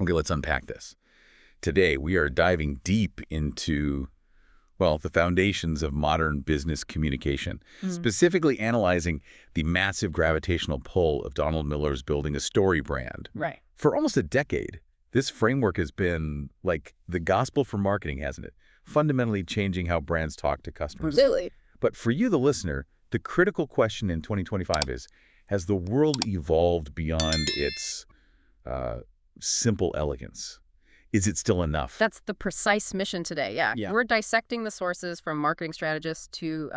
Okay, let's unpack this. Today, we are diving deep into, well, the foundations of modern business communication, specifically analyzing the massive gravitational pull of Donald Miller's building a story brand. Right. For almost a decade, this framework has been like the gospel for marketing, hasn't it? Fundamentally changing how brands talk to customers. Really? But for you, the listener, the critical question in 2025 is, has the world evolved beyond its simple elegance? Is it still enough? That's the precise mission today, yeah. Yeah. We're dissecting the sources from marketing strategists to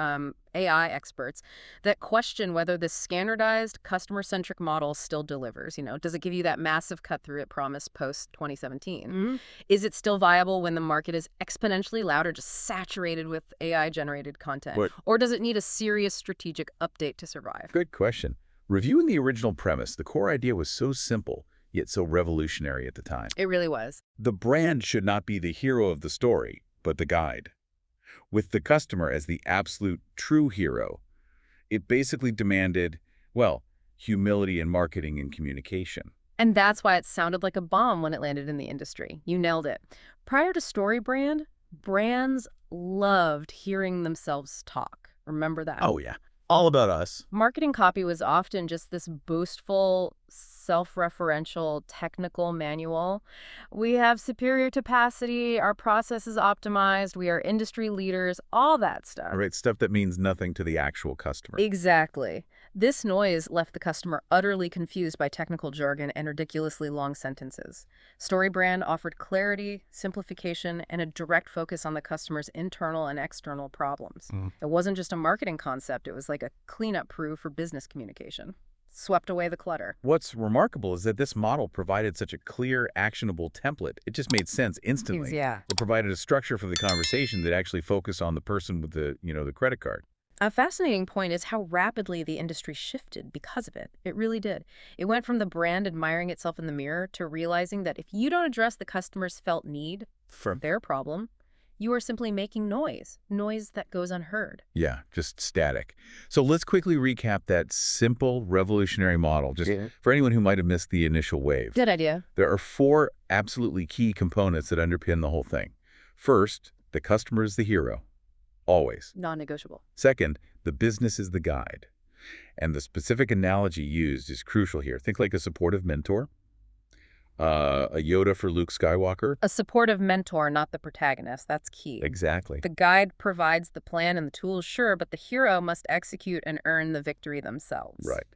AI experts that question whether this standardized, customer-centric model still delivers. Does it give you that massive cut-through it promised post-2017? Is it still viable when the market is exponentially loud or just saturated with AI-generated content? Or does it need a serious strategic update to survive? Good question. Reviewing the original premise, the core idea was so simple, yet so revolutionary at the time. It really was. The brand should not be the hero of the story, but the guide. With the customer as the absolute true hero, it basically demanded, well, humility in marketing and communication. And that's why it sounded like a bomb when it landed in the industry. You nailed it. Prior to StoryBrand, brands loved hearing themselves talk. Remember that? Oh, yeah. All about us. Marketing copy was often just this boastful, self-referential technical manual. We have superior capacity, our process is optimized, we are industry leaders, all that stuff. All right, stuff that means nothing to the actual customer. Exactly. This noise left the customer utterly confused by technical jargon and ridiculously long sentences. StoryBrand offered clarity, simplification, and a direct focus on the customer's internal and external problems. It wasn't just a marketing concept, it was like a cleanup crew for business communication. Swept away the clutter. What's remarkable is that this model provided such a clear, actionable template. It just made sense instantly. Yeah. It provided a structure for the conversation that actually focused on the person with the credit card. A fascinating point is how rapidly the industry shifted because of it. It really did. It went from the brand admiring itself in the mirror to realizing that if you don't address the customer's felt need for their problem, you are simply making noise that goes unheard. Yeah, just static. So let's quickly recap that simple, revolutionary model, just for anyone who might have missed the initial wave. Good idea. There are 4 absolutely key components that underpin the whole thing. First, the customer is the hero. Always. Non-negotiable. Second, the business is the guide. And the specific analogy used is crucial here. Think like a supportive mentor, a Yoda for Luke Skywalker. A supportive mentor, not the protagonist. That's key. Exactly. The guide provides the plan and the tools, sure, but the hero must execute and earn the victory themselves. Right.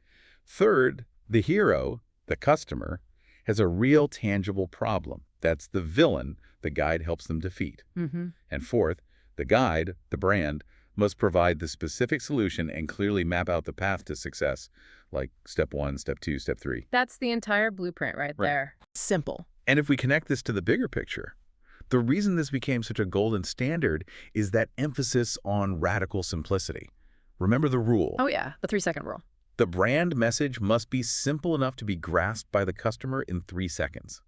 Third, the hero, the customer, has a real tangible problem. That's the villain the guide helps them defeat. And fourth, the guide, the brand, must provide the specific solution and clearly map out the path to success, like step 1, step 2, step 3. That's the entire blueprint right there. Simple. And if we connect this to the bigger picture, the reason this became such a golden standard is that emphasis on radical simplicity. Remember the rule. Oh yeah, the 3-second rule. The brand message must be simple enough to be grasped by the customer in 3 seconds.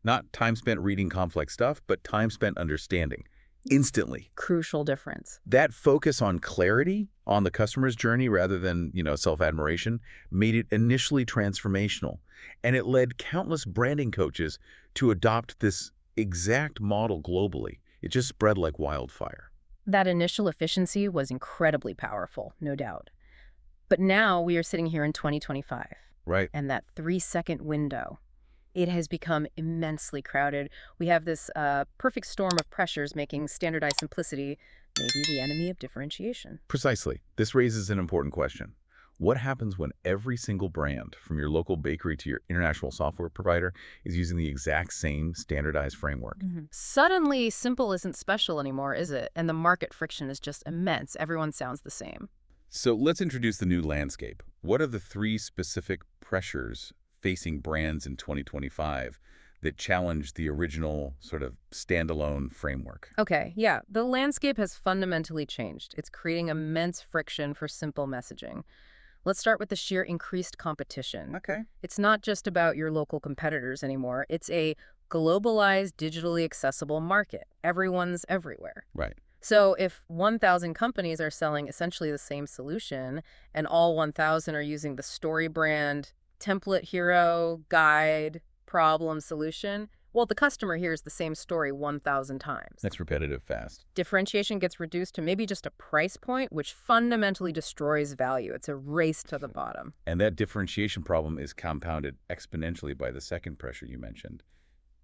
Not time spent reading complex stuff, but time spent understanding. Instantly. Crucial difference. That focus on clarity on the customer's journey rather than, self-admiration made it initially transformational. And it led countless branding coaches to adopt this exact model globally. It just spread like wildfire. That initial efficiency was incredibly powerful, no doubt. But now we are sitting here in 2025. Right. And that 3-second window, it has become immensely crowded. We have this perfect storm of pressures making standardized simplicity maybe the enemy of differentiation. Precisely. This raises an important question. What happens when every single brand, from your local bakery to your international software provider, is using the exact same standardized framework? Suddenly, simple isn't special anymore, is it? And the market friction is just immense. Everyone sounds the same. So let's introduce the new landscape. What are the 3 specific pressures facing brands in 2025 that challenge the original sort of standalone framework? Okay, yeah. The landscape has fundamentally changed. It's creating immense friction for simple messaging. Let's start with the sheer increased competition. Okay. It's not just about your local competitors anymore. It's a globalized, digitally accessible market. Everyone's everywhere. Right. So if 1,000 companies are selling essentially the same solution and all 1,000 are using the StoryBrand template hero, guide, problem, solution. Well, the customer hears the same story 1,000 times. That's repetitive fast. Differentiation gets reduced to maybe just a price point, which fundamentally destroys value. It's a race to the bottom. And that differentiation problem is compounded exponentially by the second pressure you mentioned,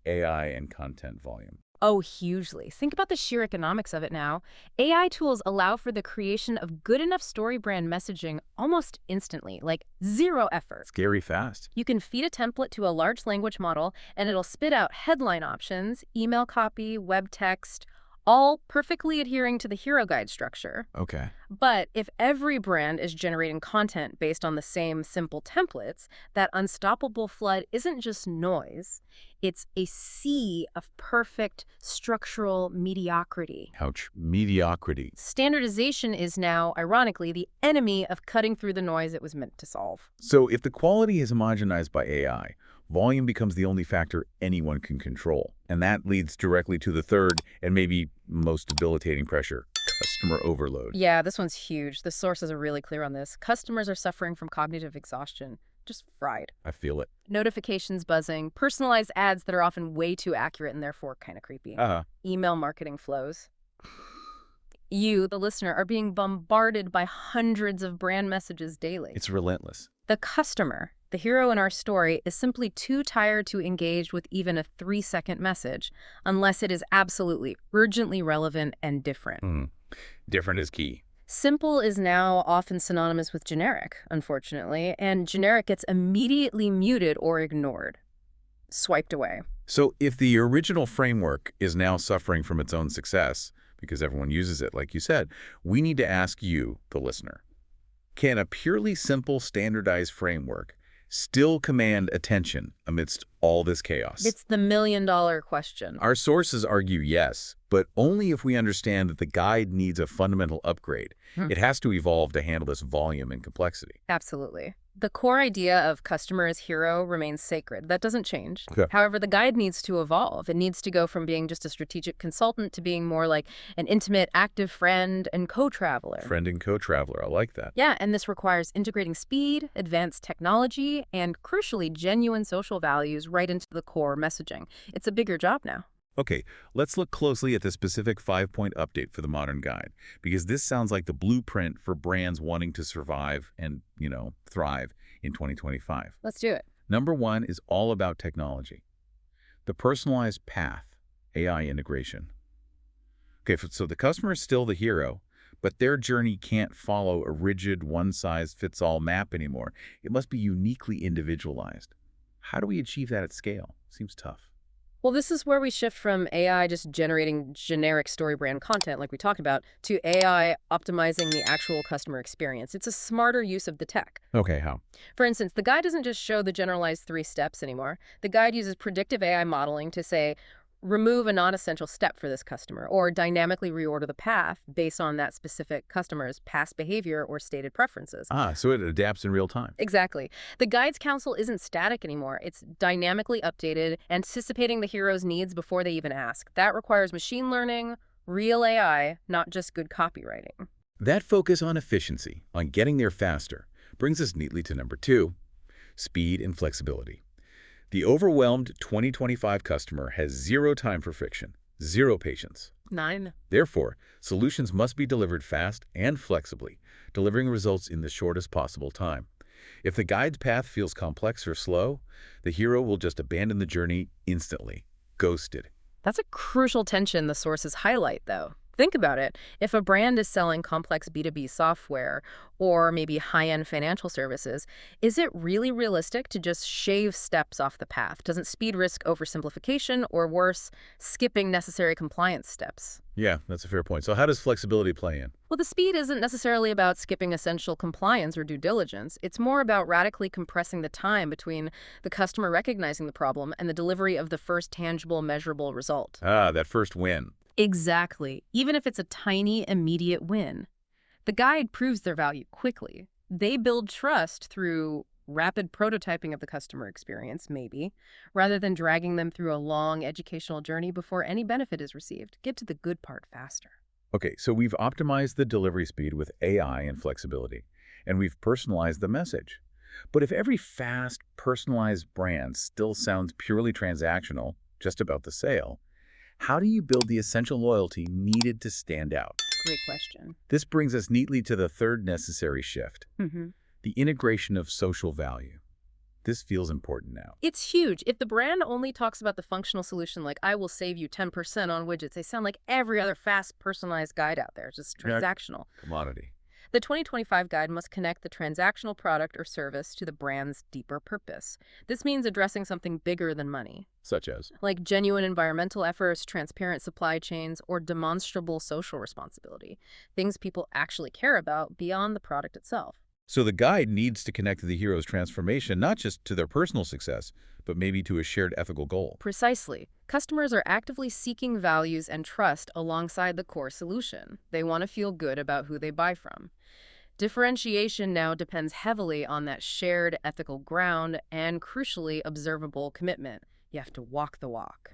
AI and content volume. Oh, hugely. Think about the sheer economics of it now. AI tools allow for the creation of good enough StoryBrand messaging almost instantly, like zero effort. Scary fast. You can feed a template to a large language model, and it'll spit out headline options, email copy, web text, all perfectly adhering to the hero guide structure. Okay. But if every brand is generating content based on the same simple templates, that unstoppable flood isn't just noise. It's a sea of perfect structural mediocrity. Ouch. Mediocrity. Standardization is now, ironically, the enemy of cutting through the noise it was meant to solve. So if the quality is homogenized by AI, volume becomes the only factor anyone can control. And that leads directly to the third and maybe most debilitating pressure, customer overload. Yeah, this one's huge. The sources are really clear on this. Customers are suffering from cognitive exhaustion. Just fried. I feel it. Notifications buzzing, personalized ads that are often way too accurate and therefore kind of creepy. Email marketing flows. You, the listener, are being bombarded by hundreds of brand messages daily. It's relentless. The customer, the hero in our story, is simply too tired to engage with even a 3-second message unless it is absolutely, urgently relevant and different. Different is key. Simple is now often synonymous with generic, unfortunately, and generic gets immediately muted or ignored, swiped away. So if the original framework is now suffering from its own success, because everyone uses it, like you said, we need to ask you, the listener, can a purely simple standardized framework still command attention amidst all this chaos? It's the million-dollar question. Our sources argue yes, but only if we understand that the guide needs a fundamental upgrade. It has to evolve to handle this volume and complexity. Absolutely. The core idea of customer as hero remains sacred. That doesn't change. Okay. However, the guide needs to evolve. It needs to go from being just a strategic consultant to being more like an intimate, active friend and co-traveler. Friend and co-traveler, I like that. Yeah, and this requires integrating speed, advanced technology, and crucially, genuine social values right into the core messaging. It's a bigger job now. Okay, let's look closely at the specific 5-point update for the modern guide, because this sounds like the blueprint for brands wanting to survive and, thrive in 2025. Let's do it. Number 1 is all about technology. The personalized path, AI integration. Okay, so the customer is still the hero, but their journey can't follow a rigid one-size-fits-all map anymore. It must be uniquely individualized. How do we achieve that at scale? Seems tough. Well, this is where we shift from AI just generating generic StoryBrand content like we talked about to AI optimizing the actual customer experience. It's a smarter use of the tech. Okay, how? For instance, the guide doesn't just show the generalized 3 steps anymore. The guide uses predictive AI modeling to say, remove a non-essential step for this customer, or dynamically reorder the path based on that specific customer's past behavior or stated preferences. So it adapts in real time. Exactly. The guide's counsel isn't static anymore. It's dynamically updated, anticipating the hero's needs before they even ask. That requires machine learning, real AI, not just good copywriting. That focus on efficiency, on getting there faster, brings us neatly to number 2, speed and flexibility. The overwhelmed 2025 customer has zero time for friction, zero patience. 9. Therefore, solutions must be delivered fast and flexibly, delivering results in the shortest possible time. If the guide's path feels complex or slow, the hero will just abandon the journey instantly, ghosted. That's a crucial tension the sources highlight, though. Think about it. If a brand is selling complex B2B software or maybe high-end financial services, is it really realistic to just shave steps off the path? Doesn't speed risk oversimplification or worse, skipping necessary compliance steps? Yeah, that's a fair point. So how does flexibility play in? Well, the speed isn't necessarily about skipping essential compliance or due diligence. It's more about radically compressing the time between the customer recognizing the problem and the delivery of the first tangible, measurable result. That first win. Exactly, even if it's a tiny, immediate win. The guide proves their value quickly. They build trust through rapid prototyping of the customer experience, maybe, rather than dragging them through a long educational journey before any benefit is received. Get to the good part faster. Okay, so we've optimized the delivery speed with AI and flexibility, and we've personalized the message. But if every fast, personalized brand still sounds purely transactional, just about the sale, how do you build the essential loyalty needed to stand out? Great question. This brings us neatly to the third necessary shift, the integration of social value. This feels important now. It's huge. If the brand only talks about the functional solution, like I will save you 10% on widgets, they sound like every other fast, personalized guide out there, just transactional. Commodity. The 2025 guide must connect the transactional product or service to the brand's deeper purpose. This means addressing something bigger than money. Such as? Like genuine environmental efforts, transparent supply chains, or demonstrable social responsibility. Things people actually care about beyond the product itself. So the guide needs to connect the hero's transformation not just to their personal success, but maybe to a shared ethical goal. Precisely. Customers are actively seeking values and trust alongside the core solution. They want to feel good about who they buy from. Differentiation now depends heavily on that shared ethical ground and, crucially, observable commitment. You have to walk the walk.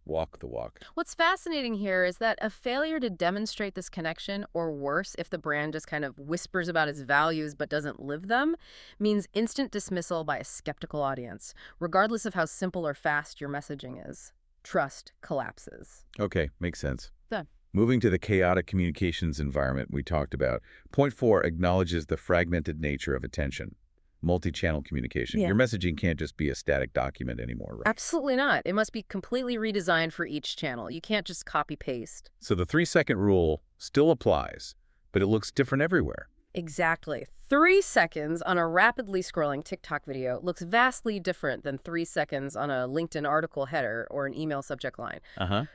Walk the walk. What's fascinating here is that a failure to demonstrate this connection, or worse, if the brand just kind of whispers about its values but doesn't live them, means instant dismissal by a skeptical audience, regardless of how simple or fast your messaging is. Trust collapses. Okay, makes sense. Done. Moving to the chaotic communications environment we talked about, point 4 acknowledges the fragmented nature of attention. Multi-channel communication. Yeah. Your messaging can't just be a static document anymore, right? Absolutely not. It must be completely redesigned for each channel. You can't just copy-paste. So the 3-second rule still applies, but it looks different everywhere. Exactly. 3 seconds on a rapidly scrolling TikTok video looks vastly different than 3 seconds on a LinkedIn article header or an email subject line.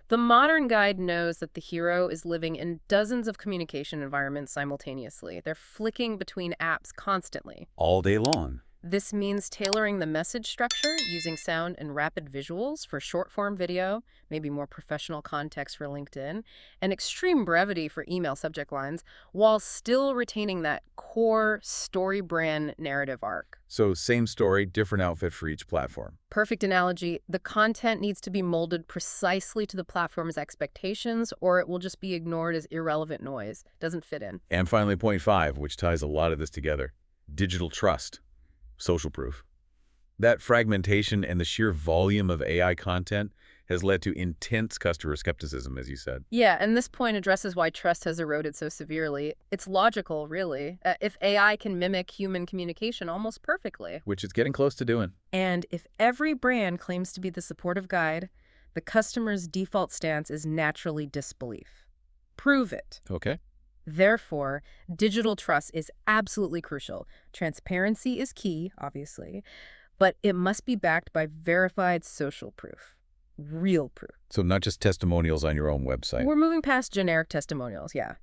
The modern guide knows that the hero is living in dozens of communication environments simultaneously. They're flicking between apps constantly. All day long. This means tailoring the message structure using sound and rapid visuals for short-form video, maybe more professional context for LinkedIn, and extreme brevity for email subject lines, while still retaining that core StoryBrand narrative arc. So same story, different outfit for each platform. Perfect analogy. The content needs to be molded precisely to the platform's expectations, or it will just be ignored as irrelevant noise. Doesn't fit in. And finally, point 5, which ties a lot of this together. Digital trust. Social proof. That fragmentation and the sheer volume of AI content has led to intense customer skepticism, as you said. Yeah, and this point addresses why trust has eroded so severely. It's logical, really. If AI can mimic human communication almost perfectly. Which it's getting close to doing. And if every brand claims to be the supportive guide, the customer's default stance is naturally disbelief. Prove it. Okay. Therefore, digital trust is absolutely crucial. Transparency is key, obviously, but it must be backed by verified social proof. Real proof. So not just testimonials on your own website. We're moving past generic testimonials, yeah.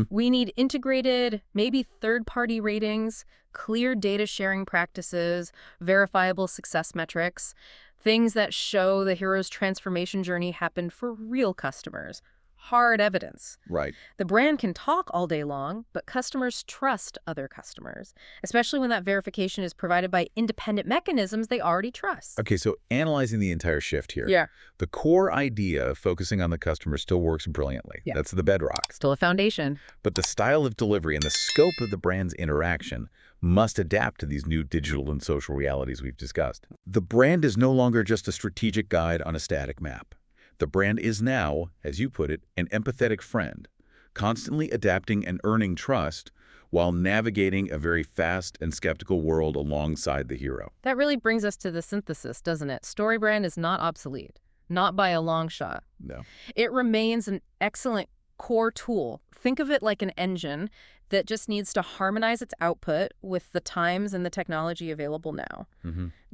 We need integrated, maybe third-party ratings, clear data sharing practices, verifiable success metrics, things that show the hero's transformation journey happened for real customers. Hard evidence. Right. The brand can talk all day long, but customers trust other customers, especially when that verification is provided by independent mechanisms they already trust. Okay, so analyzing the entire shift here. Yeah. The core idea of focusing on the customer still works brilliantly. Yeah. That's the bedrock. Still a foundation. But the style of delivery and the scope of the brand's interaction must adapt to these new digital and social realities we've discussed. The brand is no longer just a strategic guide on a static map. The brand is now, as you put it, an empathetic friend, constantly adapting and earning trust while navigating a very fast and skeptical world alongside the hero. That really brings us to the synthesis, doesn't it? StoryBrand is not obsolete, not by a long shot. No. It remains an excellent core tool. Think of it like an engine that just needs to harmonize its output with the times and the technology available now.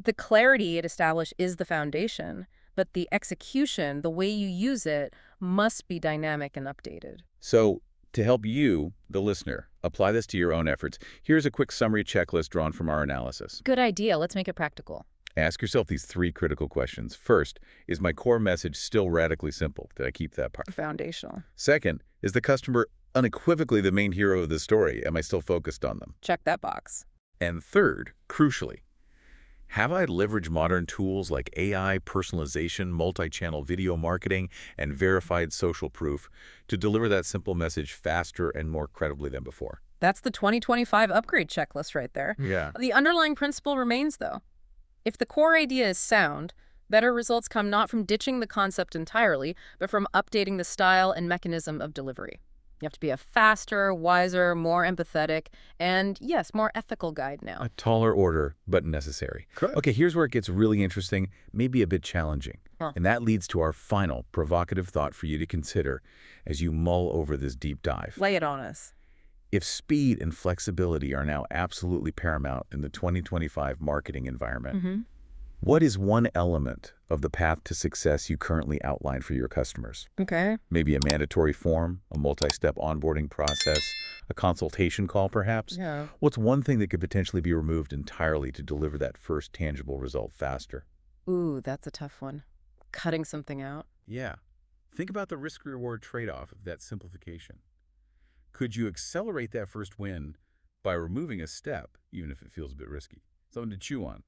The clarity it established is the foundation, but the execution, the way you use it, must be dynamic and updated. So, to help you, the listener, apply this to your own efforts, here's a quick summary checklist drawn from our analysis. Good idea. Let's make it practical. Ask yourself these 3 critical questions. First, is my core message still radically simple? Did I keep that part? Foundational. Second, is the customer unequivocally the main hero of the story? Am I still focused on them? Check that box. And third, crucially, have I leveraged modern tools like AI, personalization, multi-channel video marketing, and verified social proof to deliver that simple message faster and more credibly than before? That's the 2025 upgrade checklist right there. Yeah. The underlying principle remains, though. If the core idea is sound, better results come not from ditching the concept entirely, but from updating the style and mechanism of delivery. You have to be a faster, wiser, more empathetic, and yes, more ethical guide now. A taller order, but necessary. Correct. Okay, here's where it gets really interesting, maybe a bit challenging. And that leads to our final provocative thought for you to consider as you mull over this deep dive. Lay it on us. If speed and flexibility are now absolutely paramount in the 2025 marketing environment, what is one element of the path to success you currently outline for your customers? Okay. Maybe a mandatory form, a multi-step onboarding process, a consultation call perhaps? Yeah. What's one thing that could potentially be removed entirely to deliver that first tangible result faster? Ooh, that's a tough one. Cutting something out. Yeah. Think about the risk-reward trade-off of that simplification. Could you accelerate that first win by removing a step, even if it feels a bit risky? Something to chew on.